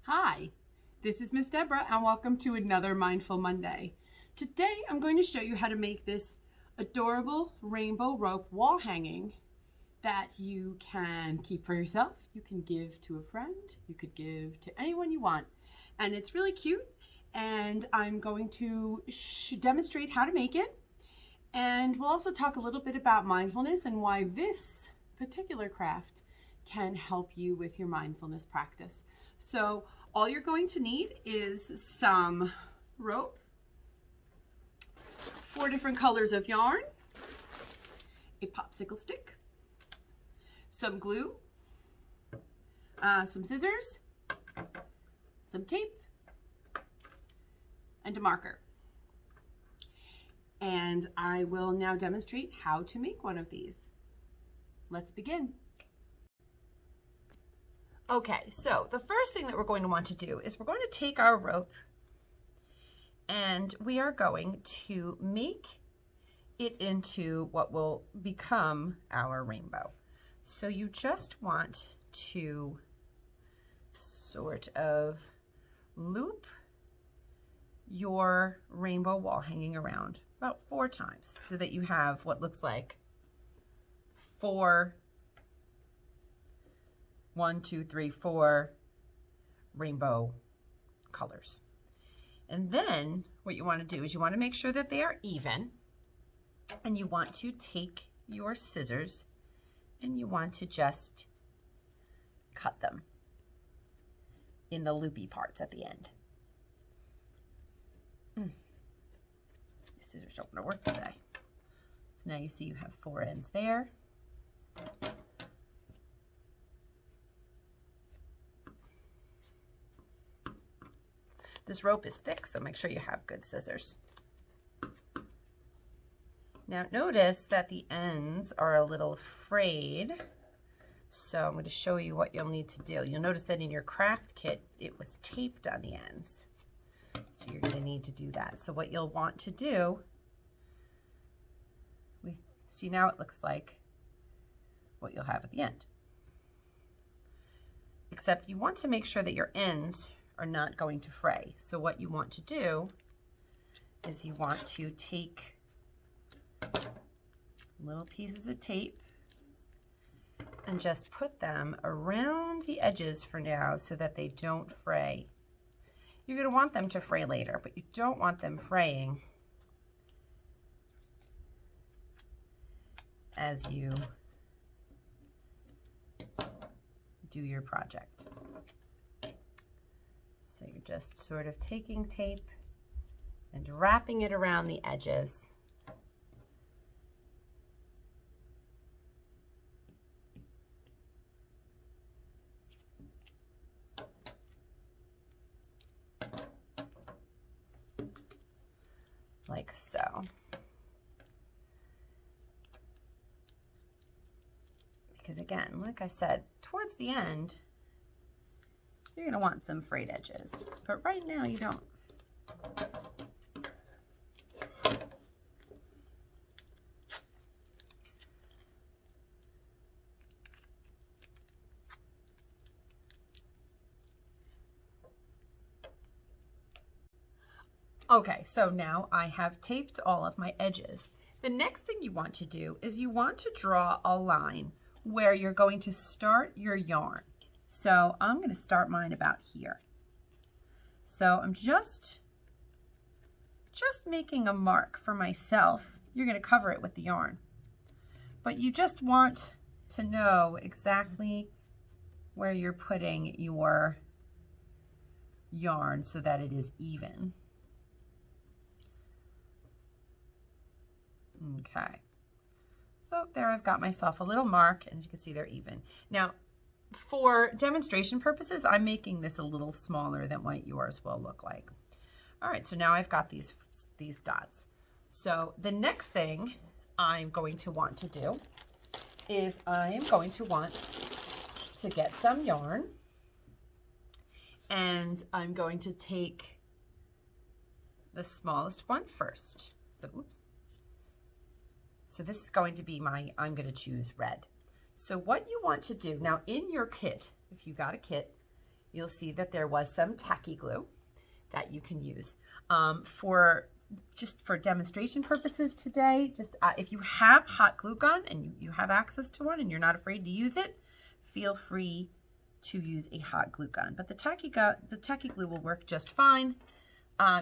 Hi, this is Miss Deborah and welcome to another Mindful Monday. Today I'm going to show you how to make this adorable rainbow rope wall hanging that you can keep for yourself, you can give to a friend, you could give to anyone you want. And it's really cute, and I'm going to demonstrate how to make it. And we'll also talk a little bit about mindfulness and why this particular craft can help you with your mindfulness practice. So all you're going to need is some rope, 4 different colors of yarn, a popsicle stick, some glue, some scissors, some tape, and a marker. And I will now demonstrate how to make one of these. Let's begin. Okay, so the first thing that we're going to want to do is we're going to take our rope and we are going to make it into what will become our rainbow. So you just want to sort of loop your rainbow wall hanging around about 4 times so that you have what looks like 4 rainbow colors. And then what you want to do is you want to make sure that they are even, and you want to take your scissors and you want to just cut them in the loopy parts at the end. These scissors don't want to work today. So now you see you have 4 ends there. This rope is thick, so make sure you have good scissors. Now notice that the ends are a little frayed, so I'm going to show you what you'll need to do. You'll notice that in your craft kit, it was taped on the ends. So you're going to need to do that. So what you'll want to do, see now it looks like what you'll have at the end. Except you want to make sure that your ends are not going to fray. So what you want to do is you want to take little pieces of tape and just put them around the edges for now so that they don't fray. You're going to want them to fray later, but you don't want them fraying as you do your project. So you're just sort of taking tape and wrapping it around the edges. Like so. Because again, like I said, towards the end, you're going to want some frayed edges, but right now you don't. Okay, so now I have taped all of my edges. The next thing you want to do is you want to draw a line where you're going to start your yarn. So I'm going to start mine about here. So I'm just making a mark for myself. You're going to cover it with the yarn. But you just want to know exactly where you're putting your yarn so that it is even. Okay. So there I've got myself a little mark, and as you can see they're even. Now, for demonstration purposes, I'm making this a little smaller than what yours will look like. All right, so now I've got these dots. So the next thing I'm going to want to do is I am going to want to get some yarn, and I'm going to take the smallest one first. So, oops. So this is going to be I'm going to choose red. So what you want to do, now in your kit, if you got a kit, you'll see that there was some tacky glue that you can use. Just for demonstration purposes today, if you have hot glue gun and you have access to one and you're not afraid to use it, feel free to use a hot glue gun. But the tacky glue will work just fine.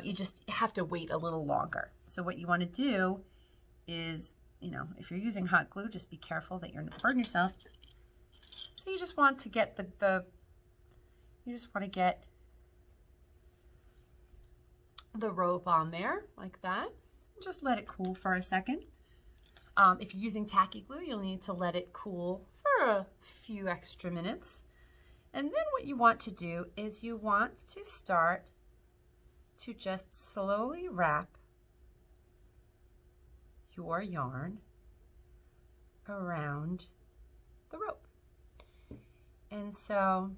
You just have to wait a little longer. So what you want to do is, if you're using hot glue, just be careful that you're not burn yourself. So you just want to get the rope on there like that. Just let it cool for a second. If you're using tacky glue, you'll need to let it cool for a few extra minutes. And then what you want to do is you want to start to just slowly wrap your yarn around the rope. And so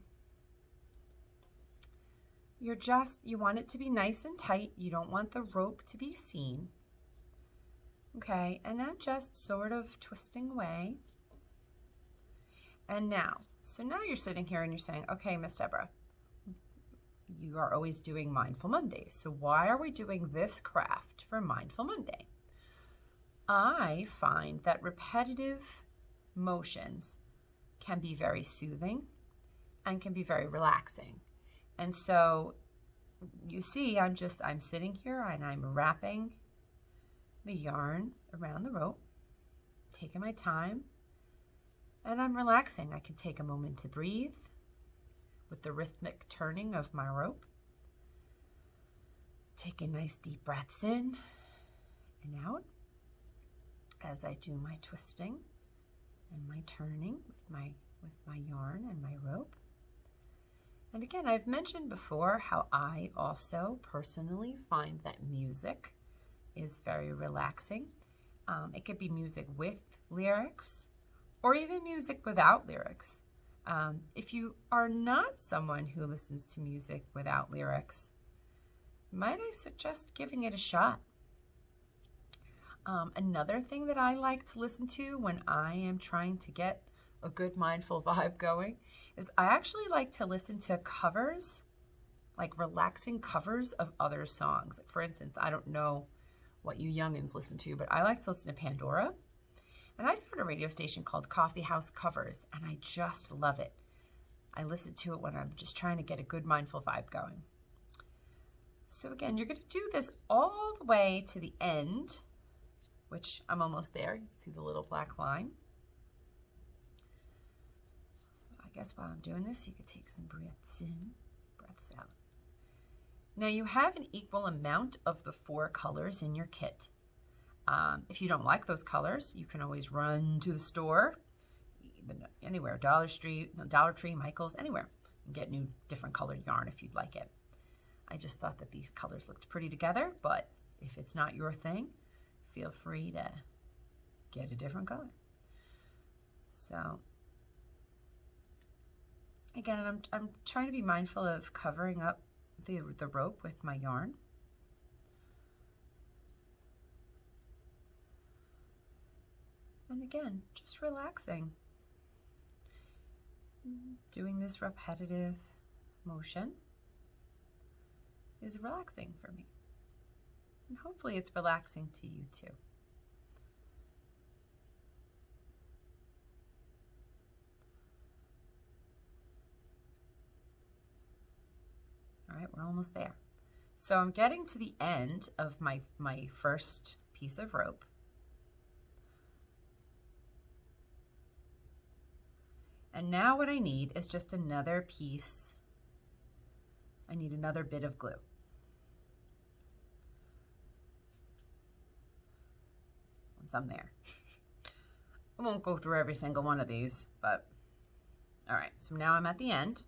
you want it to be nice and tight. You don't want the rope to be seen. Okay, and I'm just sort of twisting away. And now you're sitting here and you're saying, okay, Miss Deborah, you are always doing Mindful Mondays. So why are we doing this craft for Mindful Monday? I find that repetitive motions can be very soothing and can be very relaxing. And so you see, I'm sitting here and I'm wrapping the yarn around the rope, taking my time, and I'm relaxing. I can take a moment to breathe with the rhythmic turning of my rope. Taking nice deep breaths in and out as I do my twisting and my turning with my yarn and my rope. And again, I've mentioned before how I also personally find that music is very relaxing. It could be music with lyrics or even music without lyrics. If you are not someone who listens to music without lyrics, might I suggest giving it a shot? Another thing that I like to listen to when I am trying to get a good mindful vibe going is I actually like to listen to covers, like relaxing covers of other songs. For instance, I don't know what you youngins listen to, but I like to listen to Pandora. And I found a radio station called Coffee House Covers, and I just love it. I listen to it when I'm just trying to get a good mindful vibe going. So again, you're going to do this all the way to the end, which I'm almost there. You can see the little black line. So I guess while I'm doing this, you could take some breaths in, breaths out. Now you have an equal amount of the 4 colors in your kit. If you don't like those colors, you can always run to the store, anywhere, Dollar Tree, Michael's, anywhere, and get new different colored yarn if you'd like it. I just thought that these colors looked pretty together, but if it's not your thing, feel free to get a different color. So again, I'm trying to be mindful of covering up the rope with my yarn. And again, just relaxing. Doing this repetitive motion is relaxing for me. And hopefully it's relaxing to you too. All right, we're almost there. So I'm getting to the end of my first piece of rope. And now what I need is just another piece. I need another bit of glue. Once I'm there. I won't go through every single one of these, but all right, so now I'm at the end.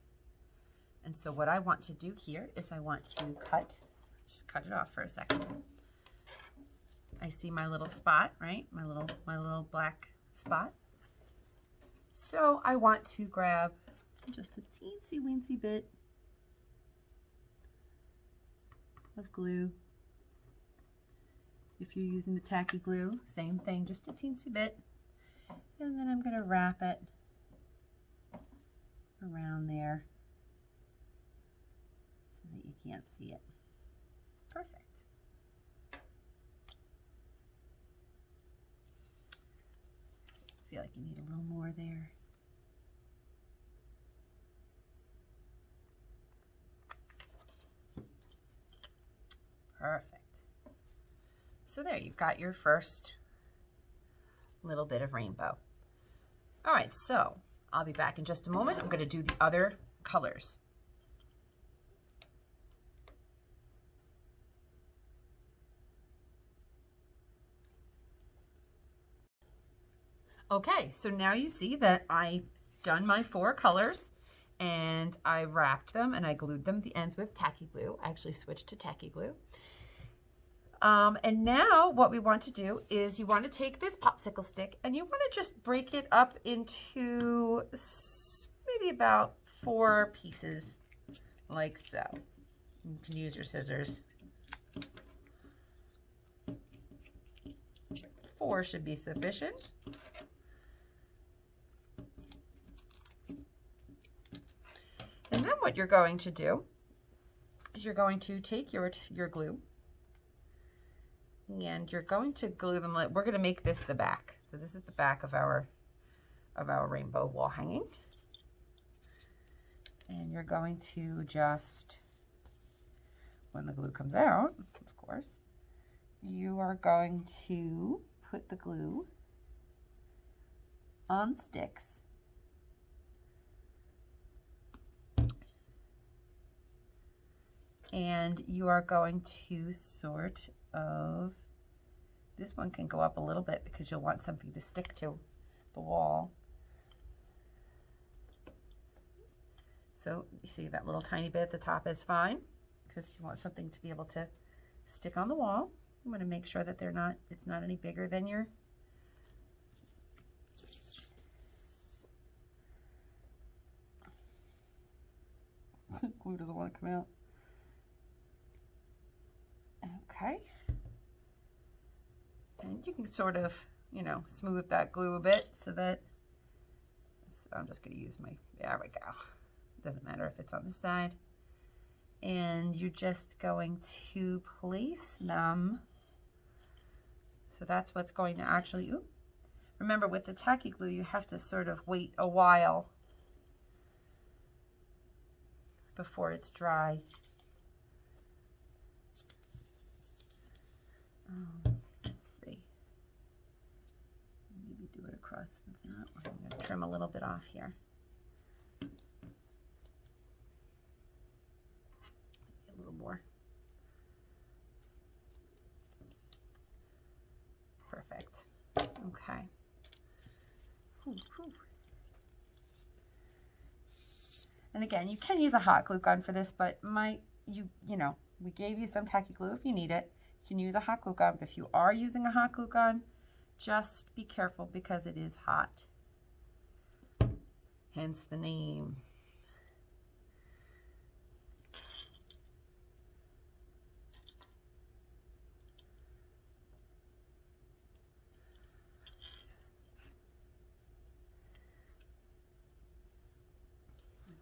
And so what I want to do here is I want to just cut it off for a second. I see my little spot, right? My little black spot. So I want to grab just a teensy weensy bit of glue. If you're using the tacky glue, same thing, just a teensy bit. And then I'm going to wrap it around there. can't see it. Perfect. I feel like you need a little more there. Perfect. So there, you've got your first little bit of rainbow. All right, so I'll be back in just a moment. I'm going to do the other colors. Okay, so now you see that I've done my 4 colors and I wrapped them and I glued them the ends with tacky glue. I actually switched to tacky glue. And now what we want to do is you want to take this popsicle stick and you want to just break it up into maybe about 4 pieces, like so. You can use your scissors. 4 should be sufficient. And then what you're going to do is you're going to take your glue and you're going to glue them. We're going to make this the back. So this is the back of our rainbow wall hanging. And you're going to just, when the glue comes out, of course, you are going to put the glue on sticks. And you are going to sort of, this one can go up a little bit because you'll want something to stick to the wall. So you see that little tiny bit at the top is fine because you want something to be able to stick on the wall. I'm going to make sure that it's not any bigger than your glue doesn't want to come out. Okay, and you can sort of, you know, smooth that glue a bit so that, I'm just going to use there we go. It doesn't matter if it's on this side. And you're just going to place them. So that's what's going to actually, remember with the tacky glue, you have to sort of wait a while before it's dry. Let's see. Maybe do it across. I'm going to trim a little bit off here. A little more. Perfect. Okay. And again, you can use a hot glue gun for this, but you know, we gave you some tacky glue if you need it. You can use a hot glue gun, but if you are using a hot glue gun, just be careful because it is hot. Hence the name.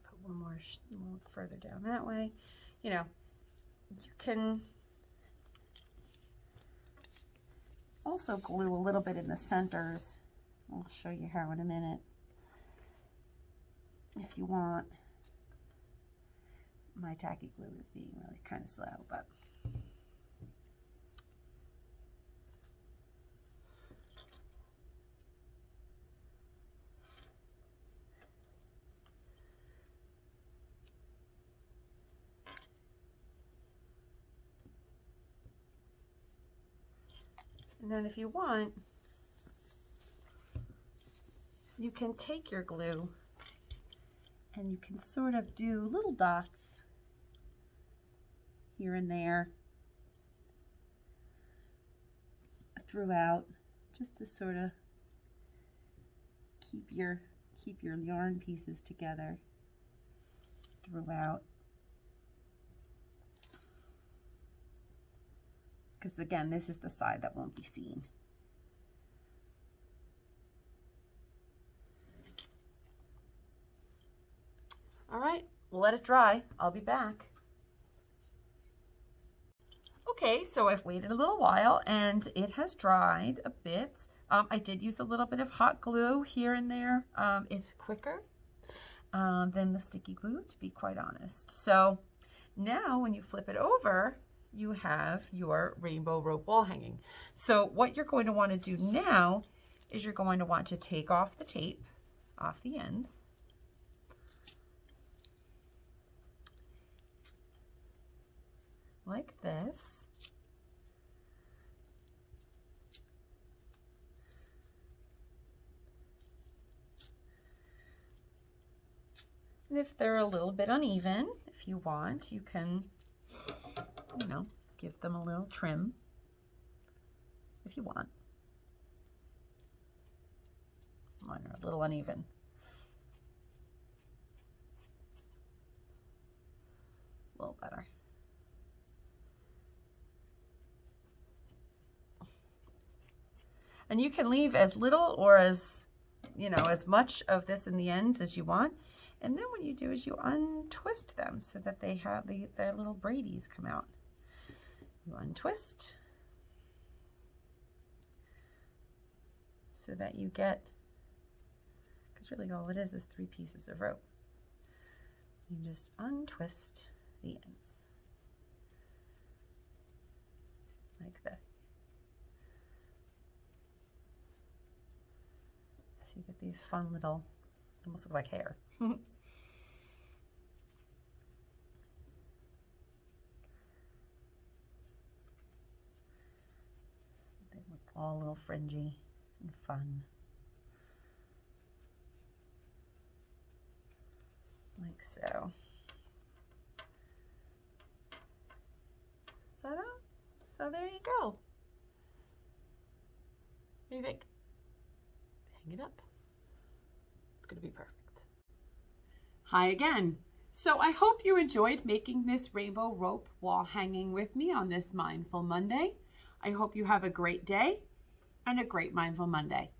Put one more a little further down that way. You know, you can also glue a little bit in the centers. I'll show you how in a minute if you want. My tacky glue is being really kind of slow, but and then if you want, you can take your glue and you can sort of do little dots here and there throughout, just to sort of keep your yarn pieces together throughout. Because again, this is the side that won't be seen. All right, we'll let it dry. I'll be back. Okay, so I've waited a little while and it has dried a bit. I did use a little bit of hot glue here and there. It's quicker than the sticky glue, to be quite honest. So now when you flip it over, you have your rainbow rope wall hanging. So what you're going to want to do now is you're going to want to take off the tape off the ends. Like this. And if they're a little bit uneven, if you want, you can, you know, give them a little trim if you want. Mine are a little uneven. A little better. And you can leave as little or as, you know, as much of this in the ends as you want. And then what you do is you untwist them so that they have their little braidies come out. You untwist so that you get, because really all it is 3 pieces of rope. You just untwist the ends like this. So you get these fun little, almost look like hair. They look all a little fringy and fun. Like so. Ta-da! So there you go. What do you think? Hang it up. It's going to be perfect. Hi again. So I hope you enjoyed making this rainbow rope wall hanging with me on this Mindful Monday. I hope you have a great day and a great Mindful Monday.